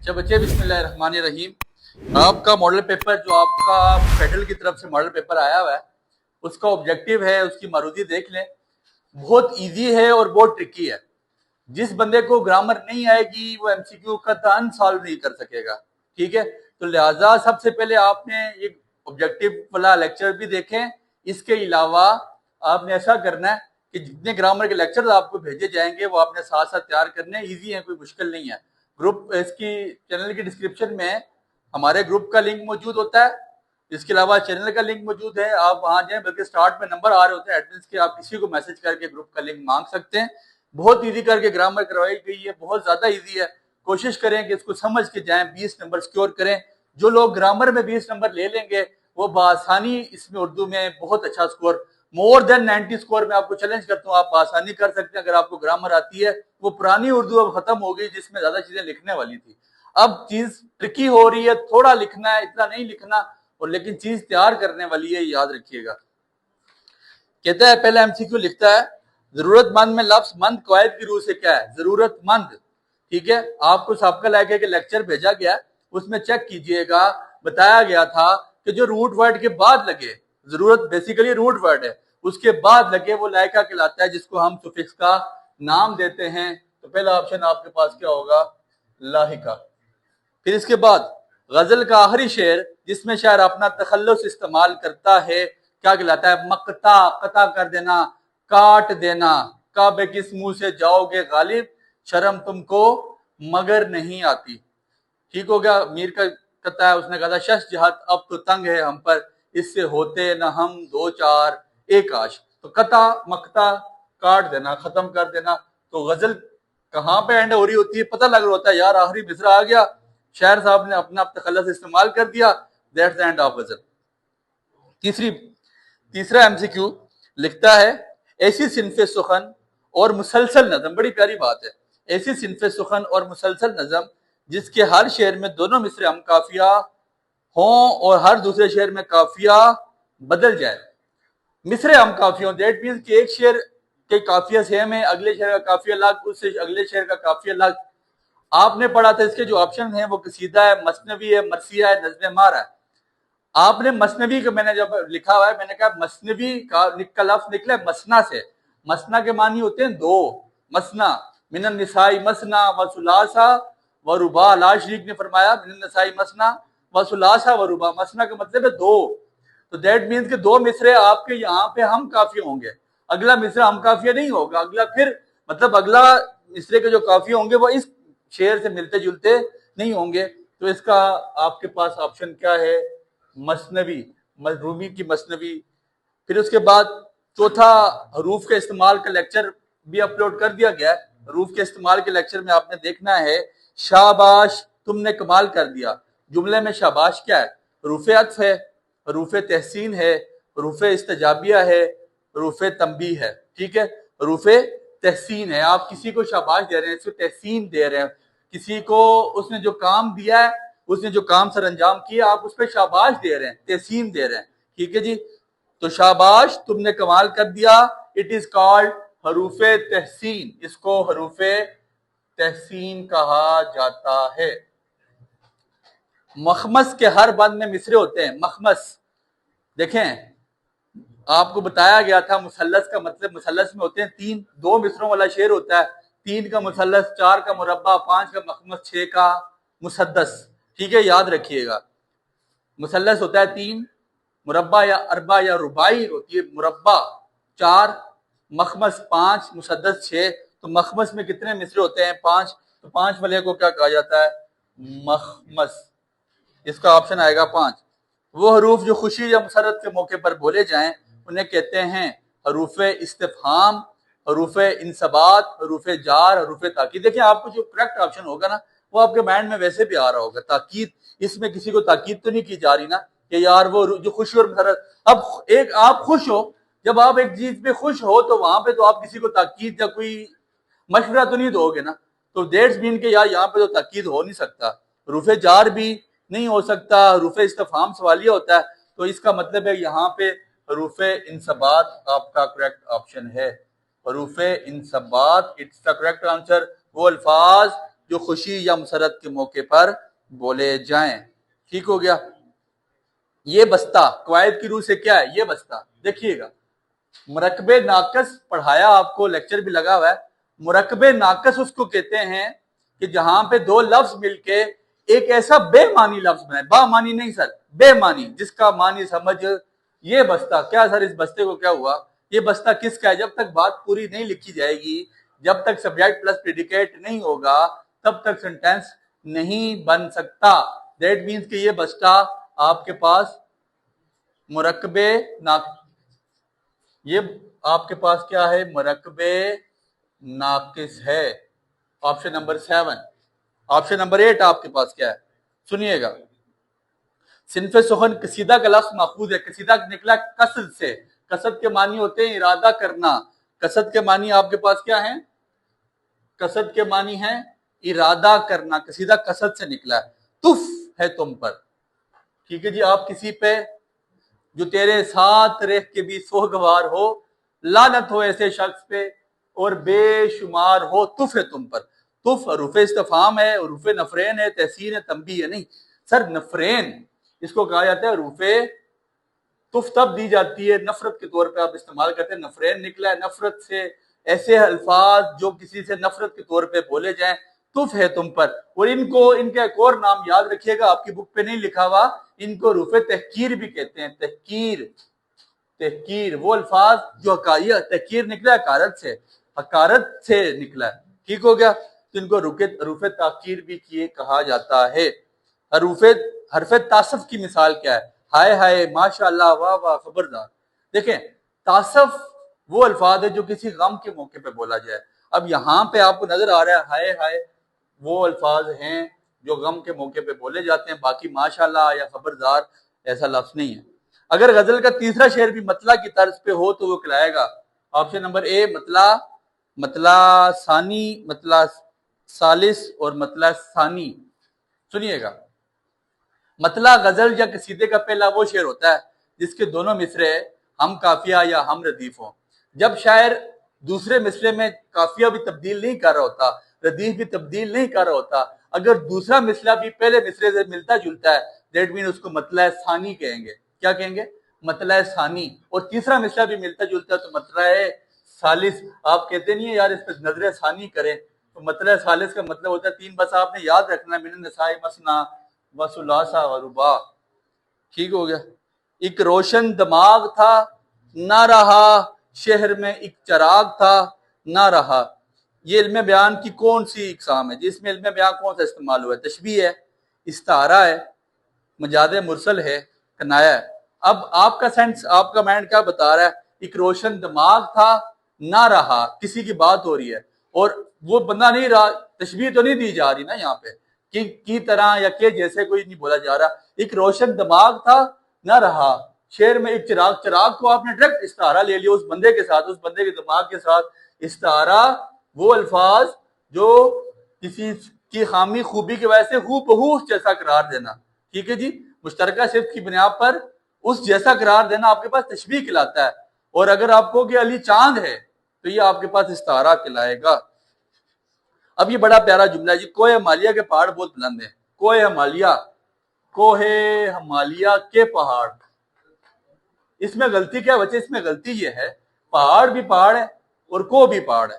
अच्छा बच्चे, बिस्मिल्लाहिर्रहमानिर्रहीम। आपका मॉडल पेपर जो आपका फेडरल की तरफ से मॉडल पेपर आया हुआ है, उसका ऑब्जेक्टिव है, उसकी मारुति देख लें। बहुत इजी है और बहुत ट्रिकी है। जिस बंदे को ग्रामर नहीं आएगी वो एमसीक्यू का तान सॉल्व नहीं कर सकेगा। ठीक है, तो लिहाजा सबसे पहले आपने ये ऑब्जेक्टिव वाला लेक्चर भी देखें। इसके अलावा आपने ऐसा करना है कि जितने ग्रामर के लेक्चर आपको भेजे जाएंगे वो आपने साथ साथ तैयार करने। इजी है, कोई मुश्किल नहीं है। ग्रुप इसकी चैनल की डिस्क्रिप्शन में हमारे ग्रुप का लिंक मौजूद होता है। इसके अलावा चैनल का लिंक मौजूद है, आप वहां जाएं, बल्कि स्टार्ट में नंबर आ रहे होते हैं एडमिन्स के, आप किसी को मैसेज करके ग्रुप का लिंक मांग सकते हैं। बहुत इजी करके ग्रामर करवाई गई है, बहुत ज्यादा इजी है। कोशिश करें कि इसको समझ के जाएं, 20 नंबर स्कोर करें। जो लोग ग्रामर में 20 नंबर ले लेंगे वो बआसानी इसमें उर्दू में बहुत अच्छा स्कोर, मोर देन 90 स्कोर में आपको चैलेंज करता हूँ, आप आसानी कर सकते हैं अगर आपको ग्रामर आती है। वो पुरानी उर्दू अब खत्म हो गई जिसमें ज्यादा चीजें लिखने वाली थी। अब चीज ट्रिकी हो रही है, थोड़ा लिखना है, इतना नहीं लिखना, और लेकिन चीज तैयार करने वाली है, याद रखिएगा। कहता है पहला एमसीक्यू लिखता है, जरूरतमंद में लफ्ज मंद कवायद की रूह से क्या है? जरूरतमंद। ठीक है, आपको सबका लायके के लेक्चर भेजा गया, उसमें चेक कीजिएगा। बताया गया था कि जो रूट वर्ड के बाद लगे, जरूरत बेसिकली रूट वर्ड है, उसके बाद लगे वो लायका कहलाता है, जिसको हम सुफिक्स का नाम देते हैं। तो पहला ऑप्शन आपके पास क्या होगा? लाहिका। फिर इसके बाद गजल का आखिरी शेर जिसमें शायर अपना तखल्लुस इस्तेमाल करता है, क्या कहलाता है? मकता। कता कर देना, काट देना। काबे किस मुंह से जाओगे गालिब, शर्म तुमको मगर नहीं आती। ठीक हो गया। मीर का कता है, उसने कहा था शश जहत अब तो तंग है हम पर, इससे होते न हम दो चार एक आश। तो कता, मकता, काट देना, खत्म कर देना। तो गजल कहाँ पे एंड हो रही होती है पता लग रहा होता है, यार आखिरी मिसरा आ गया, शायर साहब ने अपना तखल्लुस इस्तेमाल कर दिया, दैट्स द एंड ऑफ गजल। तीसरा एमसीक्यू लिखता है, ऐसी सिनफे सुखन और मुसलसल नज़म, बड़ी प्यारी बात है, ऐसी सिनफे सुखन और मुसलसल नज़म जिसके हर शेर में दोनों मिसरे हम काफिया हों और हर दूसरे शेर में काफिया बदल जाए। मिसरे हम काफिया, दैट मींस कि एक शेर के काफिया सेम है, अगले शेर का काफिया अलग, उससे अगले शेर का काफिया अलग। आपने पढ़ा था इसके जो ऑप्शन है वो कसीदा है, मसनवी है, मरसिया है, नज़्म मार है। आपने मसनवी का मैंने जब लिखा हुआ है, मैंने कहा मसनवी का लफ्ज निकला मसना से। मसना के मानी होते हैं दो। मसना मिनन निसाई मसना व सुलासा व रुबा। अल्लाह शरीफ ने फरमाया मिनन निसाई मसना व सुलासा व रुबा। मसना का मतलब है दो। तो दैट मीन्स कि दो मिसरे आपके यहाँ पे हम काफिया होंगे, अगला मिसरा हम काफिया नहीं होगा। अगला फिर मतलब अगला मिसरे के जो काफिया होंगे वो इस शेर से मिलते जुलते नहीं होंगे। तो इसका आपके पास ऑप्शन क्या है? मसनवी, रूमी की मसनवी। फिर उसके बाद चौथा हरूफ के इस्तेमाल का लेक्चर भी अपलोड कर दिया गया है। हरूफ के इस्तेमाल के लेक्चर में आपने देखना है, शाबाश तुमने कमाल कर दिया। जुमले में शाबाश क्या है? हरूफ अत्फ है, हरूफ तहसीन है, हरूफ इस्तजाबिया है, हरूफ तंबीह है। ठीक है, हरूफ तहसीन है, आप किसी को शाबाश दे रहे हैं, इसको तहसीन दे रहे हैं। किसी को उसने जो काम दिया है, उसने जो काम सर अंजाम किया, आप उस पर शाबाश दे रहे हैं, तहसीन दे रहे हैं। ठीक है जी, तो शाबाश तुमने कमाल कर दिया, इट इज कॉल्ड हरूफ तहसीन, इसको हरूफ तहसीन कहा जाता है। मखमस के हर बंद में मिसरे होते हैं। मखमस देखें, आपको बताया गया था मुसल्लस का मतलब, मुसल्लस में होते हैं तीन, दो मिसरों वाला शेर होता है, तीन का मुसल्लस, चार का मुरब्बा, पांच का मखमस, छह का मुसद्दस। ठीक है, याद रखिएगा। मुसल्लस होता है तीन, मुरब्बा या अरबा या रुबाई होती है मुरब्बा चार, मखमस पांच, मुसद्दस छह। तो मखमस में कितने मिसरे होते हैं? पांच। तो पांच वाले को क्या कहा जाता है? मखमस। इसका ऑप्शन आएगा पांच। वो हरूफ जो खुशी या मुसरत के मौके पर बोले जाएं उन्हें कहते हैं हरूफ इस्तिफहाम, हरूफ इंसबात, हरूफ जार, हरूफ ताकीद। देखिए आपको जो करेक्ट ऑप्शन होगा ना वो आपके माइंड में वैसे भी आ रहा होगा। ताकीद, इसमें किसी को ताकीद तो नहीं की जा रही ना कि यार वो जो खुशी और मुसरत। अब एक आप खुश हो, जब आप एक चीज पे खुश हो तो वहां पे तो आप किसी को ताकीद या कोई मशवरा तो नहीं दोगे ना। तो डेट्स मीन के यार यहाँ पे तो ताकीद हो नहीं सकता, हरूफ जार भी नहीं हो सकता, हरूफ इस्तिफहाम सवालिया होता है। तो इसका मतलब है यहाँ पे हरूफ इंसबात आपका करेक्ट ऑप्शन है। हरूफ इंसबात, इट्स द करेक्ट आंसर। वो अल्फाज जो खुशी या मुसरत के मौके पर बोले जाएं। ठीक हो गया। ये बस्ता कवायद की रूह से क्या है, ये बस्ता देखिएगा, मुरकबे नाकस पढ़ाया आपको, लेक्चर भी लगा हुआ है। मुरकबे नाकस उसको कहते हैं कि जहां पे दो लफ्ज मिलके एक ऐसा बेमानी लफ्ज बनाए, बामानी नहीं सर, बेमानी, जिसका मानी समझ। ये बस्ता क्या सर, इस बस्ते को क्या हुआ, ये बस्ता किसका है? जब तक बात पूरी नहीं लिखी जाएगी, जब तक सब्जेक्ट प्लस प्रेडिकेट नहीं होगा, तब तक सेंटेंस नहीं बन सकता। दैट मीन्स कि ये बस्ता आपके पास मुरकबे ना, ये आपके पास क्या है, मुरकबे नाकिस है। Option number 7। ऑप्शन नंबर 8 आपके पास क्या है, सुनिएगा। सिनफे सुखन कसीदा का लफ्ज माखूज है। कसीदा निकला कसद से। कसद के मानी होते हैं इरादा करना। कसद के मानी आपके पास क्या है, कसद के मानी है इरादा करना। कसीदा कसद से निकला है। तुफ है तुम पर, ठीक है जी, आप किसी पे जो तेरे साथ रह के भी सोगवार हो, लानत हो ऐसे शख्स पे और बेशुमार हो। तुफ है तुम पर। तुफ रूफे इस्तफाम है, रूफे नफरेन है, तहसीन है, तंबी है। नहीं सर, नफरेन इसको कहा जाता है। रूफे तुफ तब दी जाती है नफरत के तौर पे आप इस्तेमाल करते हैं। नफरेन निकला है नफरत से, ऐसे अल्फाज जो किसी से नफरत के तौर पे बोले जाएं। तुफ है तुम पर। और इनको, इनका एक और नाम याद रखिएगा, आपकी बुक पे नहीं लिखा हुआ, इनको रूफे तहकीर भी कहते हैं। तहकीर, तहकीर वो अल्फाज जो हकाया, तहकीर निकला हकारत से, हकारत से निकला है। ठीक हो गया। तो इनको रूफे ताकीर भी किए कहा जाता है। हरफे तासफ की मिसाल क्या है, हाय हाय, माशाअल्लाह, वाह वाह, खबरदार। देखें, तासफ वो अल्फाज है जो किसी गम के मौके पे बोला जाए। अब यहाँ पे आपको नजर आ रहा है हाय हाय, वो अल्फाज हैं जो गम के मौके पे बोले जाते हैं। बाकी माशाअल्लाह या खबरदार ऐसा लफ्ज नहीं है। अगर गजल का तीसरा शेर भी मतला की तर्ज पे हो तो वो कहलाएगा। ऑप्शन नंबर ए मतला, मतला सानी, मतला सालिस और मतला सानी। सुनिएगा, मतला गजल या कसीदे का पहला वो शेर होता है जिसके दोनों मिसरे हम काफिया या हम रदीफ हो। जब शायर दूसरे मिसरे में काफिया भी तब्दील नहीं कर रहा होता, रदीफ भी तब्दील नहीं कर रहा होता, अगर दूसरा मिसरा भी पहले मिसरे से मिलता जुलता है, दैट मीन उसको मतला सानी कहेंगे। क्या कहेंगे, मतला सानी। और तीसरा मिसरा भी मिलता जुलता है तो मतला सालिस। आप कहते नहीं है यार इस पर नजर सानी करें, तो मतला सालिस का मतलब होता है तीन। बस आपने याद रखना, मिन नसाई मसना वसुलासा वरुबा। ठीक हो गया। एक रोशन दिमाग था ना रहा, शहर में एक चिराग था ना रहा। ये इल्म बयान की कौन सी इकसाम है जिसमें इल्म बयान कौन सा इस्तेमाल हुआ है? तशबीह है, इस्तारा है, मजाद मुरसल है, कनाया है। अब आपका सेंस, आपका माइंड क्या बता रहा है? एक रोशन दिमाग था ना रहा, किसी की बात हो रही है और वो बंदा नहीं रहा। तशबीह तो नहीं दी जा रही ना यहाँ पे की तरह या के जैसे कोई नहीं बोला जा रहा। एक रोशन दिमाग था ना रहा, शेर में एक चिराग। चिराग को आपने डायरेक्ट इस्तारा ले लिया उस बंदे के साथ, उस बंदे के दिमाग के साथ। इस्तारा वो अल्फाज जो किसी की खामी खूबी की वजह से हूबहू जैसा करार देना। ठीक है जी, मुश्तरका सिर्फ की बुनियाद पर उस जैसा करार देना आपके पास तशबीह कहलाता है। और अगर आपको कि अली चांद है तो ये आपके पास इस्तारा कहलाएगा। अब ये बड़ा प्यारा जुमला है जी, कोहे हिमालय के पहाड़ बहुत बुलंद है। कोहे हिमालय, कोहे हिमालय के पहाड़। इसमें गलती क्या बच्चे? इसमें गलती ये है, पहाड़ भी पहाड़ है और को भी पहाड़ है।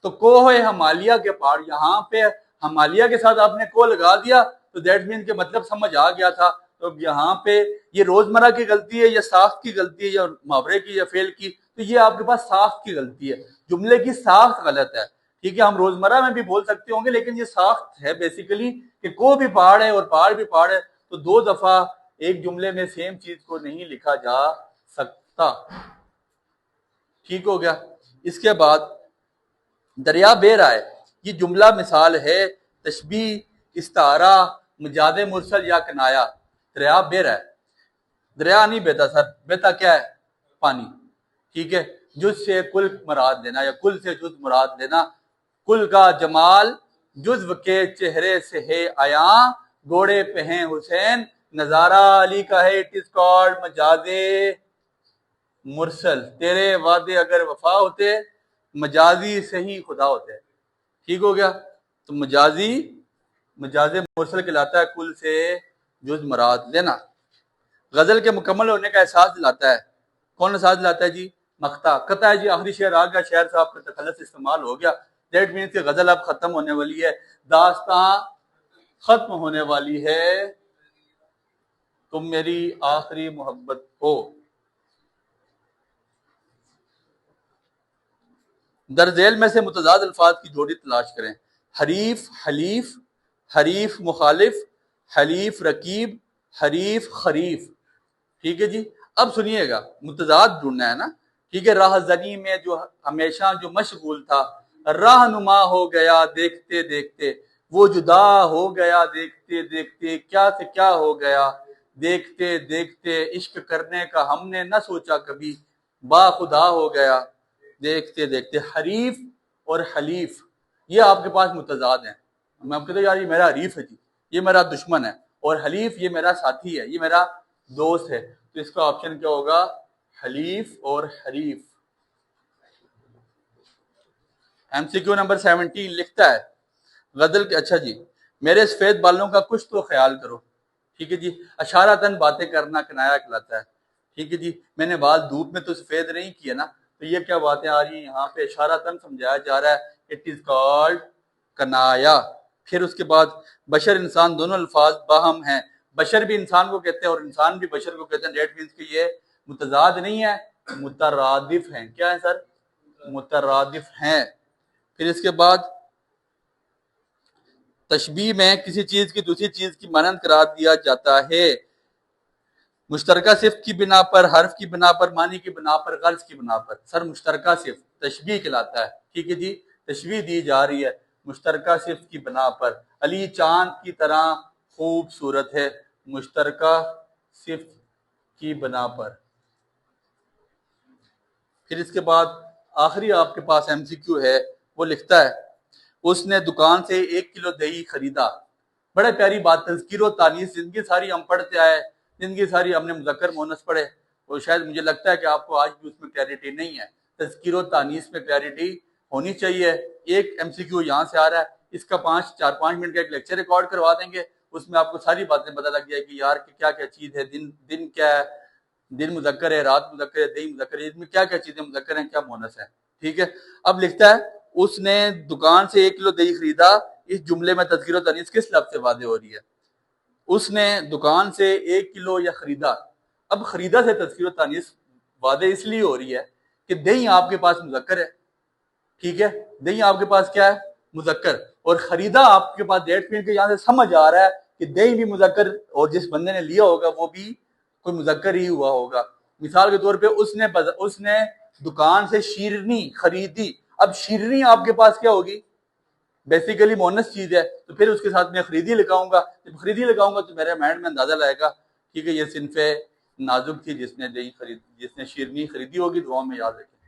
तो कोहे हिमालय के पहाड़, यहाँ पे हिमालय के साथ आपने को लगा दिया तो दैट मीन के मतलब समझ आ गया था। तो यहाँ पे ये रोजमर्रा की गलती है या साख्त की गलती है या मुहावरे की या फेल की? तो ये आपके पास साख्त की गलती है, जुमले की साख्त गलत है। ठीक है, हम रोजमर्रा में भी बोल सकते होंगे लेकिन ये साख्त है बेसिकली कि को भी पहाड़ है और पहाड़ भी पहाड़ है। तो दो दफा एक जुमले में सेम चीज को नहीं लिखा जा सकता। ठीक हो गया। इसके बाद दरिया बह रहा है, ये जुमला मिसाल है तशबीह, इस्तारा, मजाद मुरसल या कनाया। दरिया बह रहा है, दरिया नहीं बहता सर, बहता क्या है? पानी। ठीक है, जुज से कुल मुराद लेना या कुल से जुज मुराद लेना। कुल का जमाल जुज्व के चेहरे से है आया, घोड़े पे हैं हुसैन, नजारा अली का है, इट इज कॉल्ड मजादे मुरसल। तेरे वादे अगर वफा होते, मजाजी से ही खुदा होते। ठीक हो गया। تو مجاز مرسل کہلاتا ہے کل سے جز مراد لینا. غزل کے مکمل ہونے کا احساس دلاتا ہے. کون احساس دلاتا ہے جی؟ مقطع. قطع ہے جی آخری شعر آ گیا, شعر صاحب کا تخلص استعمال ہو گیا. دیٹ مینس کہ غزل اب ختم ہونے والی ہے, داستان ختم ہونے والی ہے. تم میری آخری محبت ہو. درذیل میں سے متضاد الفاظ کی جوڑی تلاش کریں. حریف حلیف, حریف مخالف, حلیف رکیب, حریف خریف. ٹھیک ہے جی. اب سنیے گا, متضاد ڈھونڈنا ہے نا. ٹھیک ہے. راہ زنی میں جو ہمیشہ جو مشغول تھا, رہنما ہو گیا دیکھتے دیکھتے. وہ جدا ہو گیا دیکھتے دیکھتے. کیا سے کیا ہو گیا دیکھتے دیکھتے. عشق کرنے کا ہم نے نہ سوچا کبھی, با خدا ہو گیا دیکھتے دیکھتے. حریف اور حلیف یہ آپ کے پاس متضاد ہیں. میں آپ کہتا ہوں یار یہ میرا حریف ہے جی, یہ میرا دشمن ہے, اور حلیف یہ میرا ساتھی ہے, یہ میرا دوست ہے. تو اس کا آپشن کیا ہوگا؟ حلیف اور حریف. ایم سی کیو نمبر 17 لکھتا ہے غزل کے, اچھا جی, میرے سفید بالوں کا کچھ تو خیال کرو. ٹھیک ہے جی. اشارتاً باتیں کرنا کنایا کہلاتا ہے. ٹھیک ہے جی. میں نے بال دھوپ میں تو سفید نہیں کیے نا, تو یہ کیا باتیں آ رہی ہیں یہاں پہ؟ اشارتاً سمجھایا جا رہا ہے. اٹ از کالڈ کنایا. پھر اس کے بعد بشر انسان دونوں الفاظ باہم ہیں. بشر بھی انسان کو کہتے ہیں اور انسان بھی بشر کو کہتے ہیں. دیٹ مینس کہ یہ متضاد نہیں ہے, مترادف ہیں. کیا ہے سر؟ مترادف ہیں. پھر اس کے بعد تشبیہ میں کسی چیز کی دوسری چیز کی مانند قرار دیا جاتا ہے, مشترکہ صفت کی بنا پر, حرف کی بنا پر, معنی کی بنا پر, غرض کی بنا پر. سر مشترکہ صفت تشبیہ کہلاتا ہے. ٹھیک ہے جی. تشبیہ دی جا رہی ہے مشترکہ صفت کی بنا پر. علی چاند کی طرح خوبصورت ہے, مشترکہ صفت کی بنا پر. پھر اس کے بعد آخری آپ کے پاس ایم سی کیو ہے, وہ لکھتا ہے اس نے دکان سے 1 کلو دہی خریدا. بڑے پیاری بات, تذکیر و تانیث. زندگی ساری ہم پڑھتے آئے, زندگی ساری ہم نے مذکر مؤنث پڑھے, اور شاید مجھے لگتا ہے کہ آپ کو آج بھی اس میں کلیئرٹی نہیں ہے. تذکیر و تانیث میں کلیئرٹی ہونی چاہیے. ایک ایم سی کیو یہاں سے آ رہا ہے, اس کا 4-5 منٹ کا ایک لیکچر ریکارڈ کروا دیں گے, اس میں آپ کو ساری باتیں پتہ لگ جائے کہ یار کہ کیا کیا چیز ہے. دن کیا ہے, دن مذکر ہے, رات مذکر ہے, دہی مذکر ہے, اس میں کیا کیا چیزیں مذکر ہیں, کیا مؤنث ہے. ٹھیک ہے. اب لکھتا ہے اس نے دکان سے 1 کلو دہی خریدا. اس جملے میں تذکیر و تانیث کس لفظ سے واضح ہو رہی ہے؟ اس نے دکان سے 1 کلو یا خریدا. اب خریدا سے تذکیر و تانیث واضح اس لیے ہو رہی ہے کہ دہی آپ کے پاس مذکر ہے. ٹھیک ہے. دہی آپ کے پاس کیا ہے؟ مذکر. اور خریدا آپ کے پاس ڈیٹ پینٹ کے یہاں سے سمجھ آ رہا ہے کہ دہی بھی مذکر, اور جس بندے نے لیا ہوگا وہ بھی کوئی مذکر ہی ہوا ہوگا. مثال کے طور پہ اس نے دکان سے شیرنی خریدی. اب شیرنی آپ کے پاس کیا ہوگی؟ بیسیکلی مونس چیز ہے, تو پھر اس کے ساتھ میں خریدی لگاؤں گا. جب خریدی لگاؤں گا تو میرے مائنڈ میں اندازہ لائے گا ٹھیک ہے یہ صنف نازک تھی جس نے شیرنی خریدی ہوگی. دعاؤں میں یاد رکھیں.